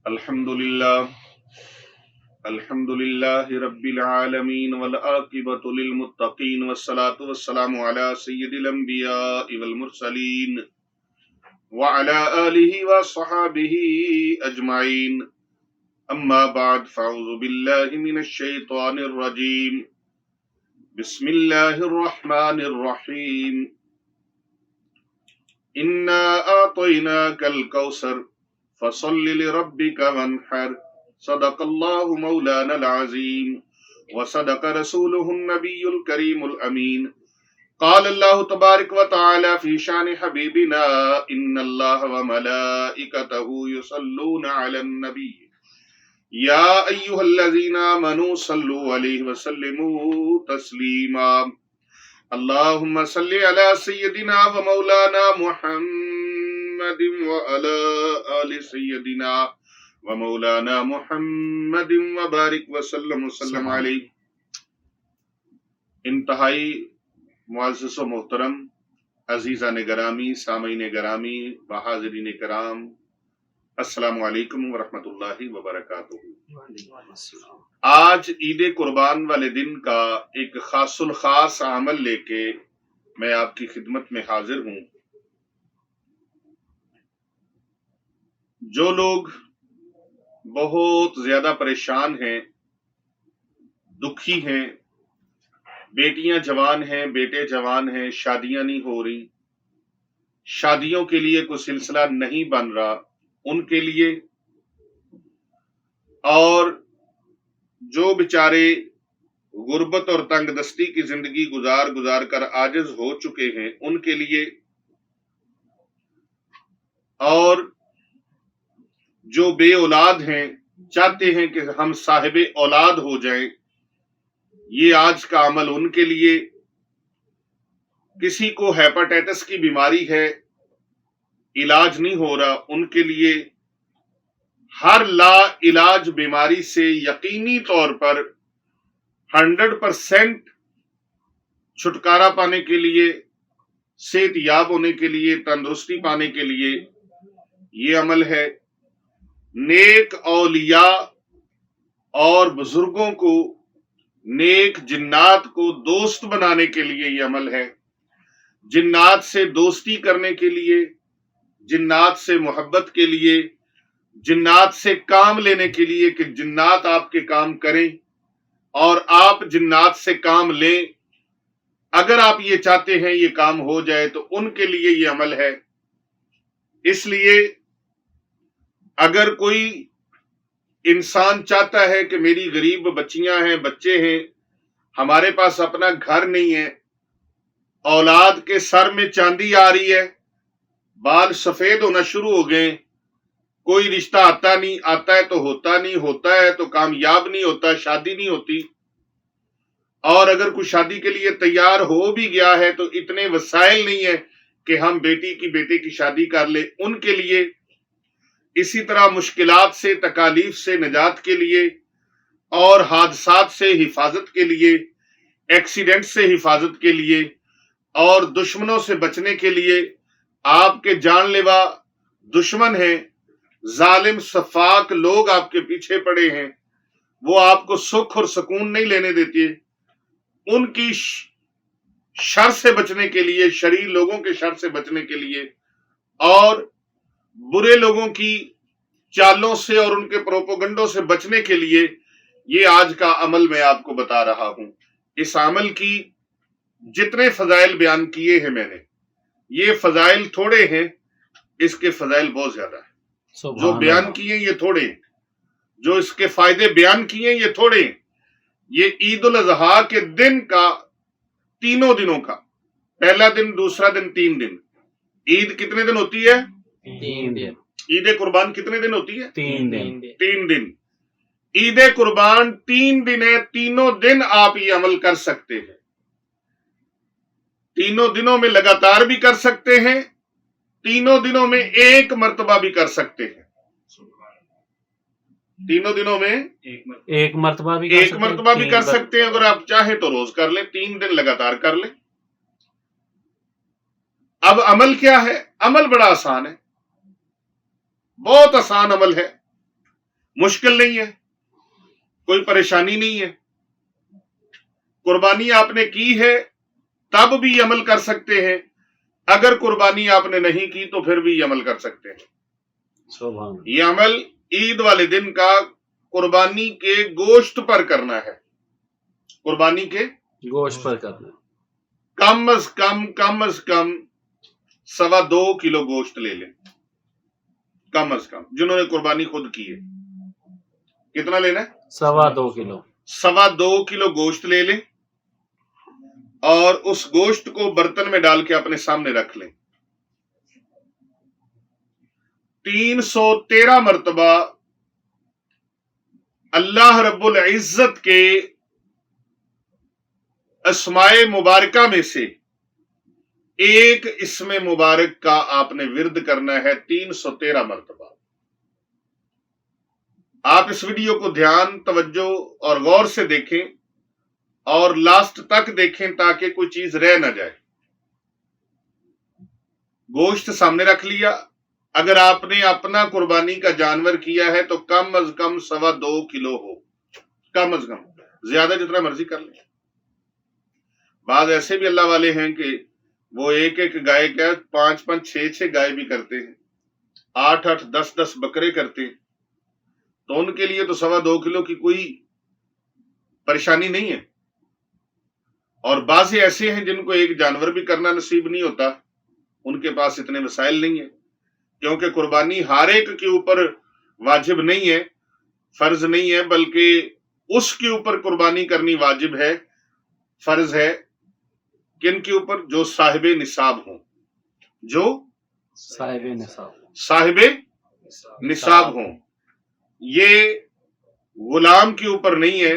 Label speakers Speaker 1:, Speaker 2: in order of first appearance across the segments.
Speaker 1: الحمدللہ الحمدللہ رب العالمین والعاقبۃ للمتقین والصلاة والسلام علی سید الانبیاء والمرسلین وعلی آلہ وصحابہ اجمعین اما بعد فاعوذ باللہ من الشیطان الرجیم بسم اللہ الرحمن الرحیم انا اعطیناک الکوثر فصل لربک وانحر صدق اللہ مولانا العظیم وصدق رسولہ النبی الکریم الامین قال اللہ تبارک وتعالی فی شان حبیبنا ان اللہ وملائکتہ یصلون علی النبی یا ایہا الذین آمنوا صلوا علیہ وسلموا تسلیما اللہم صل علی سیدنا ومولانا محمد وعلی آل سیدنا ومولانا محمد وبارک وسلم علیہ۔ انتہائی معزز و محترم عزیزان گرامی، سامعین گرامی و حاضرین کرام، السلام علیکم ورحمۃ اللہ وبرکاتہ۔ آج عید قربان والے دن کا ایک خاص الخاص عمل لے کے میں آپ کی خدمت میں حاضر ہوں۔ جو لوگ بہت زیادہ پریشان ہیں، دکھی ہیں، بیٹیاں جوان ہیں، بیٹے جوان ہیں، شادیاں نہیں ہو رہی، شادیوں کے لیے کوئی سلسلہ نہیں بن رہا، ان کے لیے، اور جو بیچارے غربت اور تنگ دستی کی زندگی گزار کر عاجز ہو چکے ہیں، ان کے لیے، اور جو بے اولاد ہیں چاہتے ہیں کہ ہم صاحب اولاد ہو جائیں، یہ آج کا عمل ان کے لیے۔ کسی کو ہیپاٹائٹس کی بیماری ہے، علاج نہیں ہو رہا، ان کے لیے ہر لا علاج بیماری سے یقینی طور پر 100% چھٹکارا پانے کے لیے، صحت یاب ہونے کے لیے، تندرستی پانے کے لیے یہ عمل ہے۔ نیک اولیاء اور بزرگوں کو، نیک جنات کو دوست بنانے کے لیے یہ عمل ہے۔ جنات سے دوستی کرنے کے لیے، جنات سے محبت کے لیے، جنات سے کام لینے کے لیے کہ جنات آپ کے کام کریں اور آپ جنات سے کام لیں۔ اگر آپ یہ چاہتے ہیں یہ کام ہو جائے تو ان کے لیے یہ عمل ہے۔ اس لیے اگر کوئی انسان چاہتا ہے کہ میری غریب بچیاں ہیں، بچے ہیں، ہمارے پاس اپنا گھر نہیں ہے، اولاد کے سر میں چاندی آ رہی ہے، بال سفید ہونا شروع ہو گئے، کوئی رشتہ آتا نہیں، آتا ہے تو ہوتا نہیں، ہوتا ہے تو کامیاب نہیں ہوتا، شادی نہیں ہوتی، اور اگر کوئی شادی کے لیے تیار ہو بھی گیا ہے تو اتنے وسائل نہیں ہے کہ ہم بیٹے کی شادی کر لیں، ان کے لیے، اسی طرح مشکلات سے، تکالیف سے نجات کے لیے، اور حادثات سے حفاظت کے لیے، ایکسیڈنٹ سے حفاظت کے لیے، اور دشمنوں سے بچنے کے لیے۔ آپ کے جان لیوا دشمن ہیں، ظالم سفاک لوگ آپ کے پیچھے پڑے ہیں، وہ آپ کو سکھ اور سکون نہیں لینے دیتے، ان کی شر سے بچنے کے لیے، شریر لوگوں کے شر سے بچنے کے لیے، اور برے لوگوں کی چالوں سے اور ان کے پروپوگنڈوں سے بچنے کے لیے یہ آج کا عمل میں آپ کو بتا رہا ہوں۔ اس عمل کی جتنے فضائل بیان کیے ہیں میں نے، یہ فضائل تھوڑے ہیں، اس کے فضائل بہت زیادہ ہیں۔ جو بیان کیے یہ تھوڑے ہیں، جو اس کے فائدے بیان کیے یہ تھوڑے ہیں۔ یہ عید الاضحیٰ کے دن کا، تینوں دنوں کا، پہلا دن، دوسرا دن، 3 دن۔ عید کتنے دن ہوتی ہے؟
Speaker 2: 3 دن۔
Speaker 1: عید قربان کتنے دن ہوتی ہے؟
Speaker 2: 3 دن۔
Speaker 1: 3 دن۔ عید قربان 3 دن ہے، تینوں دن آپ یہ عمل کر سکتے ہیں، تینوں دنوں میں لگاتار بھی کر سکتے ہیں، تینوں دنوں میں ایک مرتبہ بھی کر سکتے ہیں، تینوں دنوں میں
Speaker 2: ایک مرتبہ بھی
Speaker 1: کر سکتے ہیں۔ اگر آپ چاہیں تو روز کر لیں، 3 دن لگاتار کر لیں۔ اب عمل کیا ہے؟ عمل بڑا آسان ہے، بہت آسان عمل ہے۔ مشکل نہیں ہے، کوئی پریشانی نہیں ہے. قربانی آپ نے کی ہے تب بھی یہ عمل کر سکتے ہیں، اگر قربانی آپ نے نہیں کی تو پھر بھی یہ عمل کر سکتے ہیں.
Speaker 2: سبحان
Speaker 1: یہ عمل عید والے دن کا قربانی کے گوشت پر کرنا ہے. قربانی کے
Speaker 2: گوشت پر کرنا.
Speaker 1: کم از کم 2.25 کلو گوشت لے لیں. کم از کم جنہوں نے قربانی خود کی ہے کتنا لینا ہے؟
Speaker 2: 2.25 کلو.
Speaker 1: 2.25 کلو گوشت لے لیں اور اس گوشت کو برتن میں ڈال کے اپنے سامنے رکھ لیں. 313 مرتبہ اللہ رب العزت کے اسماء مبارکہ میں سے ایک اسم مبارک کا آپ نے ورد کرنا ہے 313 مرتبہ. آپ اس ویڈیو کو دھیان، توجہ اور غور سے دیکھیں اور لاسٹ تک دیکھیں تاکہ کوئی چیز رہ نہ جائے. گوشت سامنے رکھ لیا. اگر آپ نے اپنا قربانی کا جانور کیا ہے تو کم از کم 2.25 کلو ہو. کم از کم، زیادہ جتنا مرضی کر لیں. بعض ایسے بھی اللہ والے ہیں کہ وہ ایک گائے کا 5 6 گائے بھی کرتے ہیں، 8 10 بکرے کرتے ہیں، تو ان کے لیے تو 2.25 کلو کی کوئی پریشانی نہیں ہے. اور بعض ایسے ہیں جن کو ایک جانور بھی کرنا نصیب نہیں ہوتا، ان کے پاس اتنے وسائل نہیں ہیں، کیونکہ قربانی ہر ایک کے اوپر واجب نہیں ہے، فرض نہیں ہے، بلکہ اس کے اوپر قربانی کرنی واجب ہے، فرض ہے. کن کے اوپر؟ جو صاحب نصاب ہوں. جو صاحب نصاب ہوں. یہ غلام کے اوپر نہیں ہے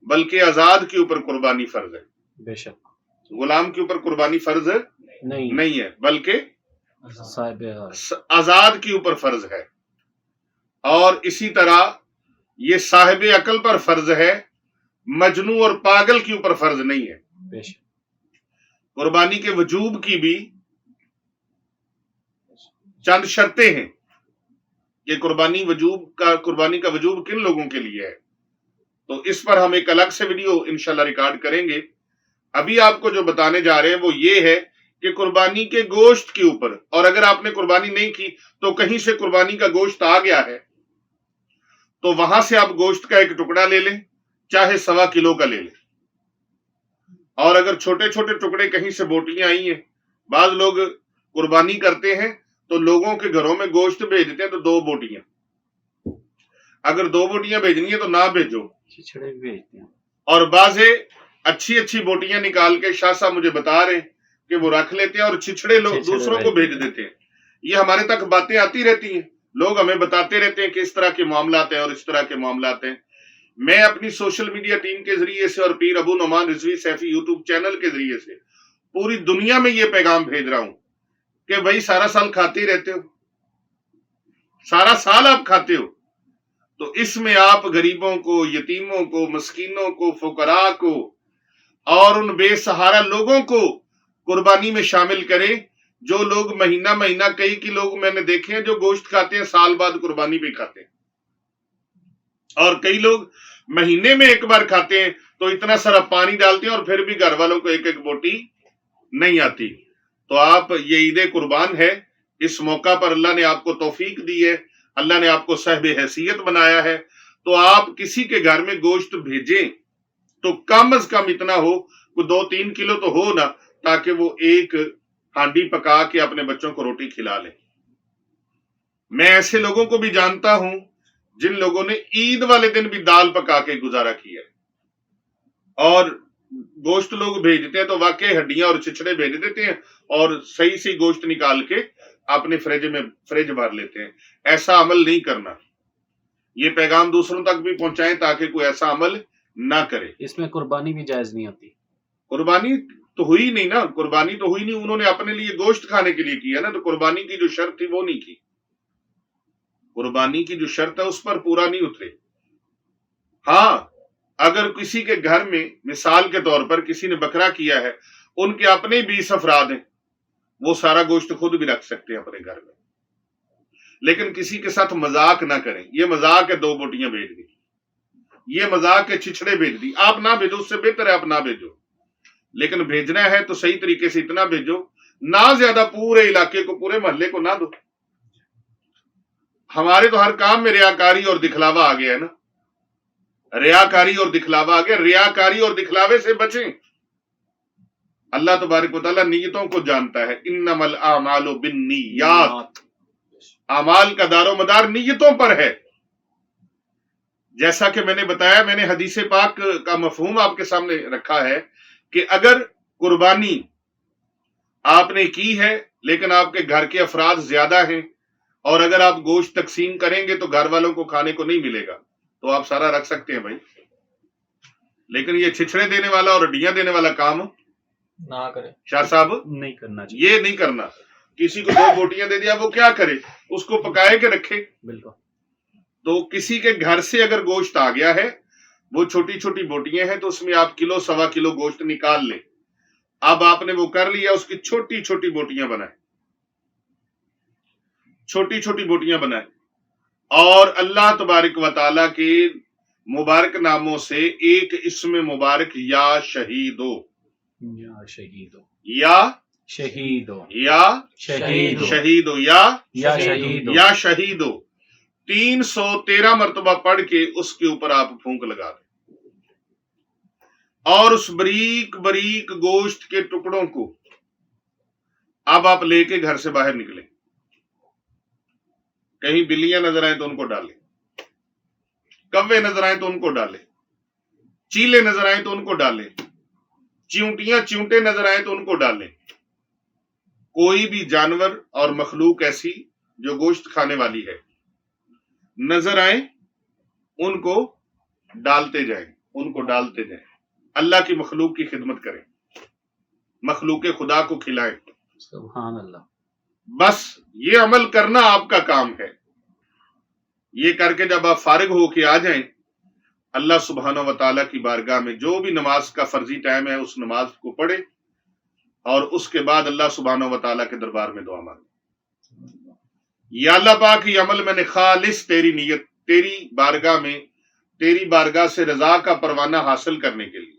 Speaker 1: بلکہ آزاد کے اوپر قربانی فرض ہے.
Speaker 2: بے شک
Speaker 1: غلام کے اوپر قربانی فرض نہیں ہے بلکہ
Speaker 2: صاحب
Speaker 1: آزاد کے اوپر فرض ہے. اور اسی طرح یہ صاحب عقل پر فرض ہے، مجنون اور پاگل کے اوپر فرض نہیں ہے.
Speaker 2: بے شک
Speaker 1: قربانی کے وجوب کی بھی چند شرطیں ہیں کہ قربانی کا وجوب کن لوگوں کے لیے ہے. تو اس پر ہم ایک الگ سے ویڈیو انشاءاللہ ریکارڈ کریں گے. ابھی آپ کو جو بتانے جا رہے ہیں وہ یہ ہے کہ قربانی کے گوشت کے اوپر، اور اگر آپ نے قربانی نہیں کی تو کہیں سے قربانی کا گوشت آ گیا ہے تو وہاں سے آپ گوشت کا ایک ٹکڑا لے لیں، چاہے 1.25 کلو کا لے لیں. اور اگر چھوٹے چھوٹے ٹکڑے کہیں سے بوٹیاں آئی ہیں، بعض لوگ قربانی کرتے ہیں تو لوگوں کے گھروں میں گوشت بھیجتے ہیں تو 2 بوٹیاں. اگر 2 بوٹیاں بھیجنی ہے تو نہ بھیجو.
Speaker 2: چھچڑے بھیجتے ہیں.
Speaker 1: اور بعض اچھی بوٹیاں نکال کے شاہ صاحب مجھے بتا رہے ہیں کہ وہ رکھ لیتے ہیں اور چھچڑے لوگ دوسروں کو بھیج دیتے ہیں. یہ ہمارے تک باتیں آتی رہتی ہیں، لوگ ہمیں بتاتے رہتے ہیں کہ اس طرح کے معاملات ہیں اور اس طرح کے معاملات ہیں. میں اپنی سوشل میڈیا ٹیم کے ذریعے سے اور پیر ابو نعمان رضوی سیفی یوٹیوب چینل کے ذریعے سے پوری دنیا میں یہ پیغام بھیج رہا ہوں کہ بھائی سارا سال کھاتے ہی رہتے ہو، سارا سال آپ کھاتے ہو، تو اس میں آپ غریبوں کو، یتیموں کو، مسکینوں کو، فقراء کو اور ان بے سہارا لوگوں کو قربانی میں شامل کریں. جو لوگ مہینہ کئی لوگ میں نے دیکھے ہیں جو گوشت کھاتے ہیں سال بعد قربانی پہ کھاتے ہیں، اور کئی لوگ مہینے میں ایک بار کھاتے ہیں تو اتنا سارا پانی ڈالتے ہیں اور پھر بھی گھر والوں کو ایک بوٹی نہیں آتی. تو آپ یہ عید قربان ہے، اس موقع پر اللہ نے آپ کو توفیق دی ہے، اللہ نے آپ کو صاحب حیثیت بنایا ہے، تو آپ کسی کے گھر میں گوشت بھیجیں تو کم از کم اتنا ہو، 2-3 کلو تو ہو نا، تاکہ وہ ایک ہانڈی پکا کے اپنے بچوں کو روٹی کھلا لیں. میں ایسے لوگوں کو بھی جانتا ہوں جن لوگوں نے عید والے دن بھی دال پکا کے گزارا کیا ہے، اور گوشت لوگ بھیجتے ہیں تو واقعی ہڈیاں اور چھچڑے بھیج دیتے ہیں اور صحیح گوشت نکال کے اپنے فریج بھر لیتے ہیں. ایسا عمل نہیں کرنا. یہ پیغام دوسروں تک بھی پہنچائیں تاکہ کوئی ایسا عمل نہ کرے.
Speaker 2: اس میں قربانی بھی جائز نہیں ہوتی.
Speaker 1: قربانی تو ہوئی نہیں نا، قربانی تو ہوئی نہیں، انہوں نے اپنے لیے گوشت کھانے کے لیے کیا نا، تو قربانی کی جو شرط تھی وہ نہیں کی. قربانی کی جو شرط ہے اس پر پورا نہیں اترے. ہاں اگر کسی کے گھر میں مثال کے طور پر کسی نے بکرا کیا ہے، ان کے اپنے 20 افراد ہیں، وہ سارا گوشت خود بھی رکھ سکتے ہیں اپنے گھر میں. لیکن کسی کے ساتھ مذاق نہ کریں. یہ مذاق ہے 2 بوٹیاں بھیج دی, یہ مذاق ہے چھچڑے بھیج دی. آپ نہ بھیجو, اس سے بہتر ہے آپ نہ بھیجو, لیکن بھیجنا ہے تو صحیح طریقے سے اتنا بھیجو, نہ زیادہ پورے علاقے کو, پورے محلے کو نہ دو. ہمارے تو ہر کام میں ریاکاری اور دکھلاوا آ گیا ہے نا, ریاکاری اور دکھلاوا آ گیا. ریاکاری اور دکھلاوے سے بچیں. اللہ تبارک و تعالیٰ نیتوں کو جانتا ہے. انما الاعمال بالنیات, اعمال کا دار و مدار نیتوں پر ہے. جیسا کہ میں نے بتایا, میں نے حدیث پاک کا مفہوم آپ کے سامنے رکھا ہے کہ اگر قربانی آپ نے کی ہے لیکن آپ کے گھر کے افراد زیادہ ہیں, اور اگر آپ گوشت تقسیم کریں گے تو گھر والوں کو کھانے کو نہیں ملے گا, تو آپ سارا رکھ سکتے ہیں بھائی. لیکن یہ چھچڑے دینے والا اور ہڈیاں دینے والا کام
Speaker 3: نہ کرے
Speaker 1: شاہ صاحب
Speaker 2: نہیں کرنا چاہیے.
Speaker 1: یہ نہیں کرنا. کسی کو 2 بوٹیاں دے دیا, وہ کیا کرے, اس کو پکائے کے رکھے.
Speaker 2: بالکل.
Speaker 1: تو کسی کے گھر سے اگر گوشت آ گیا ہے, وہ چھوٹی چھوٹی بوٹیاں ہیں, تو اس میں آپ کلو سوا کلو گوشت نکال لیں. اب آپ نے وہ کر لیا, اس کی چھوٹی چھوٹی بوٹیاں بنائیں, چھوٹی چھوٹی بوٹیاں بنائیں, اور اللہ تبارک و تعالیٰ کے مبارک ناموں سے ایک اسم مبارک یا شہیدو,
Speaker 2: یا شہیدو,
Speaker 1: یا
Speaker 2: شہیدو,
Speaker 1: یا
Speaker 2: شہیدو,
Speaker 1: شہیدو, یا
Speaker 2: یا شہیدو,
Speaker 1: یا شہیدو 313 مرتبہ پڑھ کے اس کے اوپر آپ پھونک لگا دیں, اور اس بریک بریک گوشت کے ٹکڑوں کو اب آپ لے کے گھر سے باہر نکلیں. کہیں بلیاں نظر آئیں تو ان کو ڈالیں, کوے نظر آئیں تو ان کو ڈالیں, چیلے نظر آئیں تو ان کو ڈالیں, چیونٹیاں چیونٹے نظر آئیں تو ان کو ڈالیں. کوئی بھی جانور اور مخلوق ایسی جو گوشت کھانے والی ہے نظر آئیں, ان کو ڈالتے جائیں, ان کو ڈالتے جائیں. اللہ کی مخلوق کی خدمت کریں, مخلوق خدا کو کھلائیں.
Speaker 2: سبحان اللہ.
Speaker 1: بس یہ عمل کرنا آپ کا کام ہے. یہ کر کے جب آپ فارغ ہو کے آ جائیں, اللہ سبحانہ و تعالیٰ کی بارگاہ میں جو بھی نماز کا فرضی ٹائم ہے اس نماز کو پڑھے, اور اس کے بعد اللہ سبحانہ و تعالیٰ کے دربار میں دعا مانگے, یا اللہ پاک یہ عمل میں نے خالص تیری نیت, تیری بارگاہ میں, تیری بارگاہ سے رضا کا پروانہ حاصل کرنے کے لیے,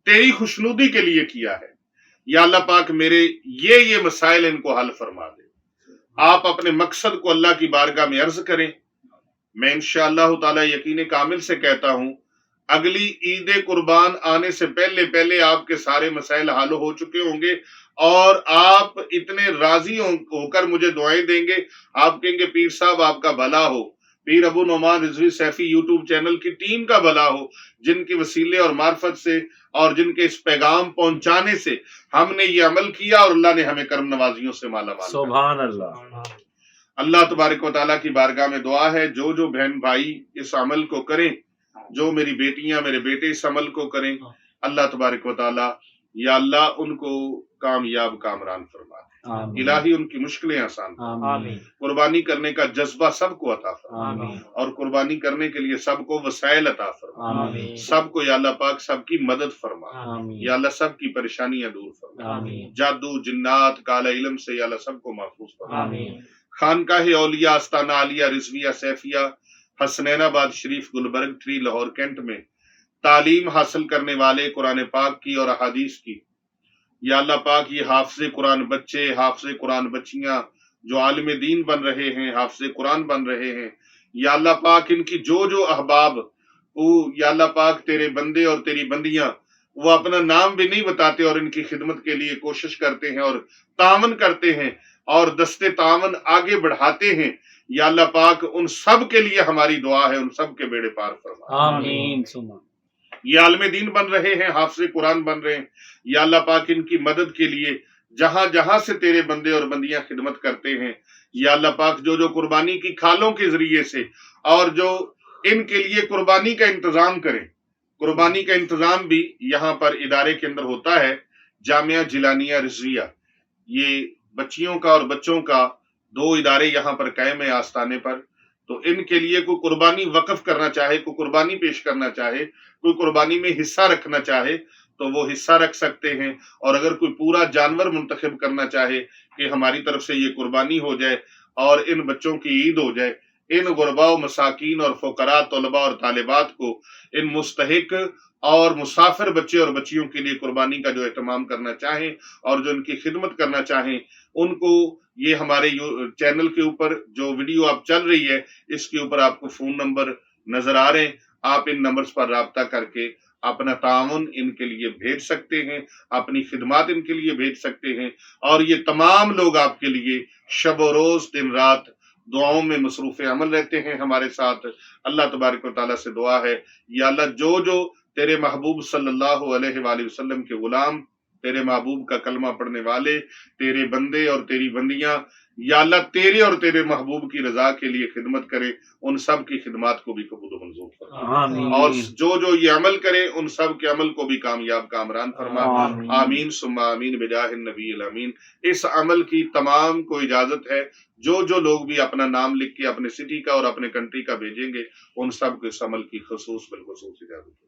Speaker 1: تیری خوشنودی کے لیے کیا ہے. یا اللہ پاک میرے یہ مسائل ان کو حل فرما دے. آپ اپنے مقصد کو اللہ کی بارگاہ میں عرض کریں. میں انشاءاللہ تعالی یقین کامل سے کہتا ہوں اگلی عید قربان آنے سے پہلے پہلے آپ کے سارے مسائل حل ہو چکے ہوں گے, اور آپ اتنے راضی ہو کر مجھے دعائیں دیں گے. آپ کہیں گے پیر صاحب آپ کا بھلا ہو, پیر ابو نعمان رضوی سیفی یوٹیوب چینل کی ٹیم کا بھلا ہو, جن کے وسیلے اور معرفت سے اور جن کے اس پیغام پہنچانے سے ہم نے یہ عمل کیا, اور اللہ نے ہمیں کرم نوازیوں سے مالا مال.
Speaker 2: سبحان اللہ.
Speaker 1: اللہ تبارک و تعالیٰ کی بارگاہ میں دعا ہے جو بہن بھائی اس عمل کو کریں, جو میری بیٹیاں میرے بیٹے اس عمل کو کریں, اللہ تبارک و تعالیٰ یا اللہ ان کو کامیاب کامران فرما دے. الہی ان کی مشکلیں آسان
Speaker 2: آمین.
Speaker 1: قربانی کرنے کا جذبہ سب کو عطا فرما,
Speaker 2: آمین.
Speaker 1: اور قربانی کرنے کے لیے سب کو وسائل عطا فرما,
Speaker 2: آمین.
Speaker 1: سب کو یا اللہ پاک سب کی مدد فرما,
Speaker 2: آمین.
Speaker 1: یا اللہ سب کی پریشانیاں دور فرما,
Speaker 2: آمین.
Speaker 1: جادو جنات کالا علم سے یا اللہ سب کو محفوظ فرما.
Speaker 2: آمین.
Speaker 1: خانقاہ اولیاء آستانہ عالیہ رضویہ سیفیہ حسنین آباد شریف گلبرگ 3 لاہور کینٹ میں تعلیم حاصل کرنے والے قرآن پاک کی اور احادیث کی, یا اللہ پاک یہ حافظ قرآن بچے, حافظ قرآن بچیاں جو عالم دین بن رہے ہیں, حافظ قرآن بن رہے ہیں, یا اللہ پاک ان کی جو احباب, یا اللہ پاک تیرے بندے اور تیری بندیاں وہ اپنا نام بھی نہیں بتاتے اور ان کی خدمت کے لیے کوشش کرتے ہیں اور تعاون کرتے ہیں اور دستے تعاون آگے بڑھاتے ہیں, یا اللہ پاک ان سب کے لیے ہماری دعا ہے, ان سب کے بیڑے پار فرما.
Speaker 2: آمین.
Speaker 1: یہ عالم دین بن رہے ہیں, حافظ قرآن بن رہے ہیں, یا اللہ پاک ان کی مدد کے لیے جہاں جہاں سے تیرے بندے اور بندیاں خدمت کرتے ہیں, یا اللہ پاک جو قربانی کی کھالوں کے ذریعے سے اور جو ان کے لیے قربانی کا انتظام کریں. قربانی کا انتظام بھی یہاں پر ادارے کے اندر ہوتا ہے, جامعہ جیلانیہ رضویہ, یہ بچیوں کا اور بچوں کا 2 ادارے یہاں پر قائم ہے آستانے پر. تو ان کے لیے کوئی قربانی وقف کرنا چاہے, کوئی قربانی پیش کرنا چاہے, کوئی قربانی میں حصہ رکھنا چاہے تو وہ حصہ رکھ سکتے ہیں, اور اگر کوئی پورا جانور منتخب کرنا چاہے کہ ہماری طرف سے یہ قربانی ہو جائے اور ان بچوں کی عید ہو جائے. ان غربا و مساکین اور فقراء طلباء اور طالبات کو ان مستحق اور مسافر بچے اور بچیوں کے لیے قربانی کا جو اہتمام کرنا چاہیں اور جو ان کی خدمت کرنا چاہیں ان کو یہ ہمارے چینل کے اوپر جو ویڈیو آپ چل رہی ہے اس کے اوپر آپ کو فون نمبر نظر آ رہے ہیں. آپ ان نمبرز پر رابطہ کر کے اپنا تعاون ان کے لیے بھیج سکتے ہیں, اپنی خدمات ان کے لیے بھیج سکتے ہیں. اور یہ تمام لوگ آپ کے لیے شب و روز دن رات دعاؤں میں مصروف عمل رہتے ہیں ہمارے ساتھ. اللہ تبارک و تعالیٰ سے دعا ہے یا اللہ جو تیرے محبوب صلی اللہ علیہ وآلہ وسلم کے غلام, تیرے محبوب کا کلمہ پڑھنے والے, تیرے بندے اور تیری بندیاں یا اللہ تیرے اور تیرے محبوب کی رضا کے لیے خدمت کرے, ان سب کی خدمات کو بھی قبول و منظور فرما. اور جو یہ عمل کرے ان سب کے عمل کو بھی کامیاب کامران فرما. آمین ثم آمین بجاہ النبی الامین. اس عمل کی تمام کو اجازت ہے. جو لوگ بھی اپنا نام لکھ کے اپنے سٹی کا اور اپنے کنٹری کا بھیجیں گے ان سب کو اس عمل کی خصوص بالخصوص اجازت ہے.